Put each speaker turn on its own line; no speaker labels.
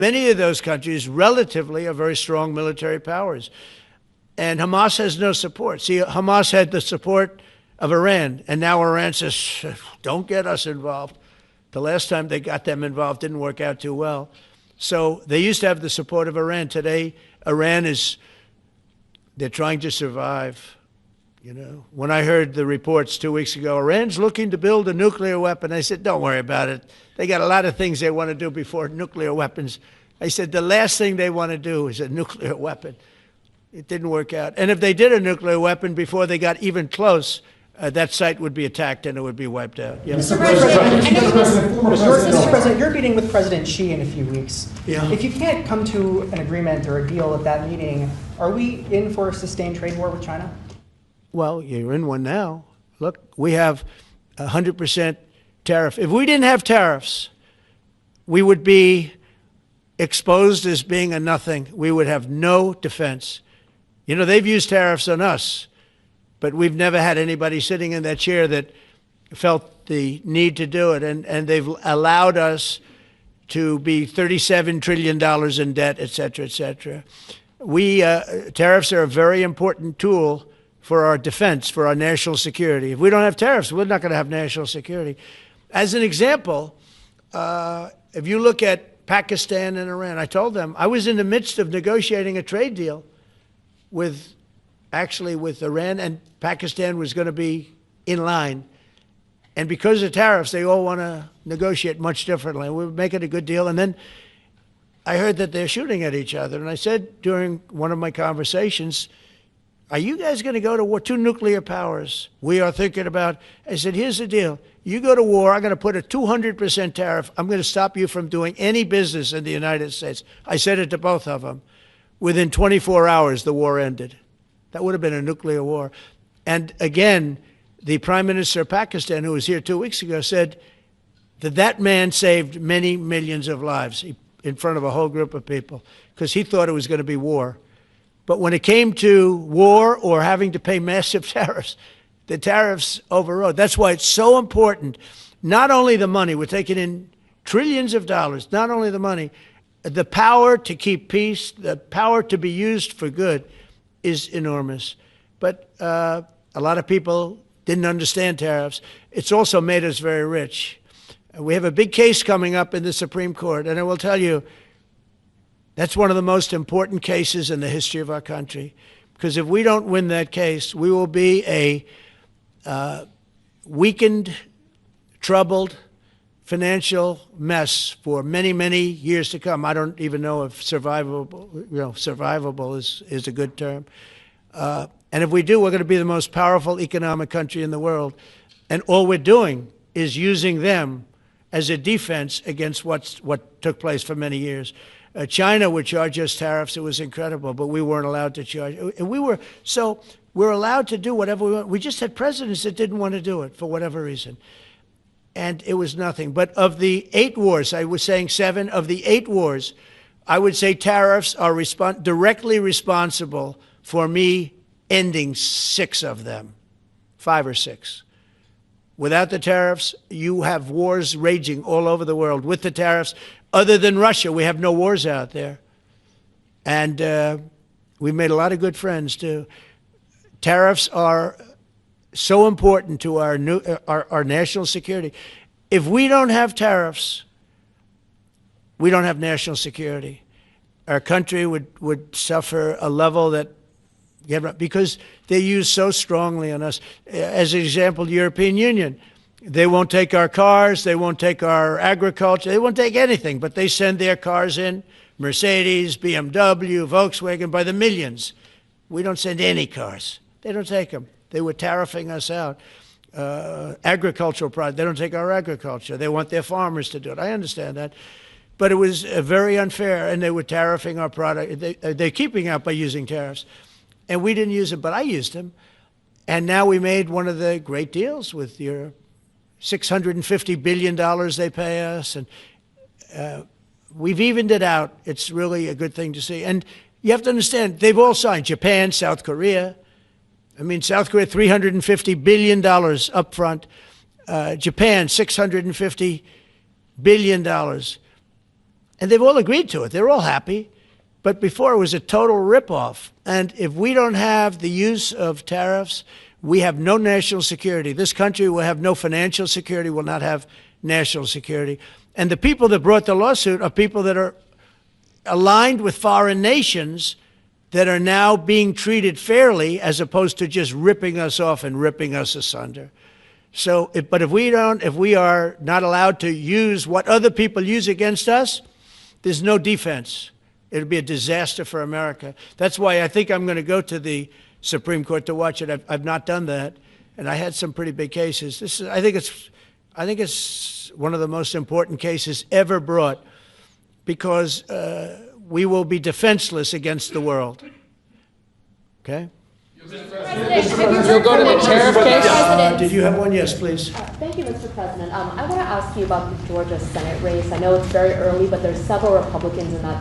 Many of those countries relatively are very strong military powers. And Hamas has no support. See, Hamas had the support of Iran, and now Iran says, don't get us involved. The last time they got them involved didn't work out too well. So they used to have the support of Iran. Today, Iran they're trying to survive. You know, when I heard the reports 2 weeks ago, Iran's looking to build a nuclear weapon, I said, don't worry about it. They got a lot of things they want to do before nuclear weapons. I said, the last thing they want to do is a nuclear weapon. It didn't work out. And if they did a nuclear weapon before they got even close, that site would be attacked and it would be wiped out. Yeah.
Mr. President, you're meeting with President Xi in a few weeks.
Yeah.
If you can't come to an agreement or a deal at that meeting, are we in for a sustained trade war with China?
Well, you're in one now. Look, we have 100% tariff. If we didn't have tariffs, we would be exposed as being a nothing. We would have no defense. You know, they've used tariffs on us, but we've never had anybody sitting in that chair that felt the need to do it. And they've allowed us to be $37 trillion in debt, et cetera, et cetera. Tariffs are a very important tool for our defense, for our national security. If we don't have tariffs, we're not going to have national security. As an example, if you look at Pakistan and Iran, I told them I was in the midst of negotiating a trade deal with Iran, and Pakistan was going to be in line. And because of tariffs, they all want to negotiate much differently. We're making a good deal. And then I heard that they're shooting at each other. And I said during one of my conversations, are you guys going to go to war? Two nuclear powers. We are thinking about, I said, here's the deal. You go to war, I'm going to put a 200% tariff. I'm going to stop you from doing any business in the United States. I said it to both of them. Within 24 hours, the war ended. That would have been a nuclear war. And again, the Prime Minister of Pakistan, who was here 2 weeks ago, said that that man saved many millions of lives in front of a whole group of people because he thought it was going to be war. But when it came to war or having to pay massive tariffs, the tariffs overrode. That's why it's so important. Not only the money, we're taking in trillions of dollars, not only the money, the power to keep peace, the power to be used for good is enormous. But a lot of people didn't understand tariffs. It's also made us very rich. We have a big case coming up in the Supreme Court, and I will tell you, that's one of the most important cases in the history of our country. Because if we don't win that case, we will be a weakened, troubled, financial mess for many, many years to come. I don't even know if survivable is a good term. And if we do, we're going to be the most powerful economic country in the world. And all we're doing is using them as a defense against what took place for many years. China would charge us tariffs. It was incredible, but we weren't allowed to charge. And we're allowed to do whatever we want. We just had presidents that didn't want to do it for whatever reason. And it was nothing. But of the 8 wars, I was saying 7, of the 8 wars, I would say tariffs are directly responsible for me ending 6 of them, 5 or 6. Without the tariffs, you have wars raging all over the world. With the tariffs, other than Russia, we have no wars out there. And we've made a lot of good friends, too. Tariffs are so important to our national security. If we don't have tariffs, we don't have national security. Our country would suffer a level that, because they're used so strongly on us. As an example, the European Union, they won't take our cars, they won't take our agriculture, they won't take anything, but they send their cars in, Mercedes, BMW, Volkswagen, by the millions. We don't send any cars. They don't take them. They were tariffing us out. Agricultural products, they don't take our agriculture. They want their farmers to do it. I understand that. But it was very unfair, and they were tariffing our product. They're keeping out by using tariffs. And we didn't use them, but I used them. And now we made one of the great deals with Europe. $650 billion they pay us, and we've evened it out. It's really a good thing to see. And you have to understand, they've all signed. Japan, South Korea. I mean, South Korea, $350 billion up front. Japan, $650 billion. And they've all agreed to it. They're all happy. But before, it was a total ripoff. And if we don't have the use of tariffs, we have no national security. This country will have no financial security, will not have national security. And the people that brought the lawsuit are people that are aligned with foreign nations that are now being treated fairly as opposed to just ripping us off and ripping us asunder. So, but if we are not allowed to use what other people use against us, there's no defense. It'll be a disaster for America. That's why I think I'm going to go to the Supreme Court to watch it. I've not done that, and I had some pretty big cases. I think it's one of the most important cases ever brought, because we will be defenseless against the world. Okay?
You'll go to the tariff case?
Did you have one? Yes, please.
Thank you, Mr. President. I want to ask you about the Georgia Senate race. I know it's very early, but there's several Republicans in that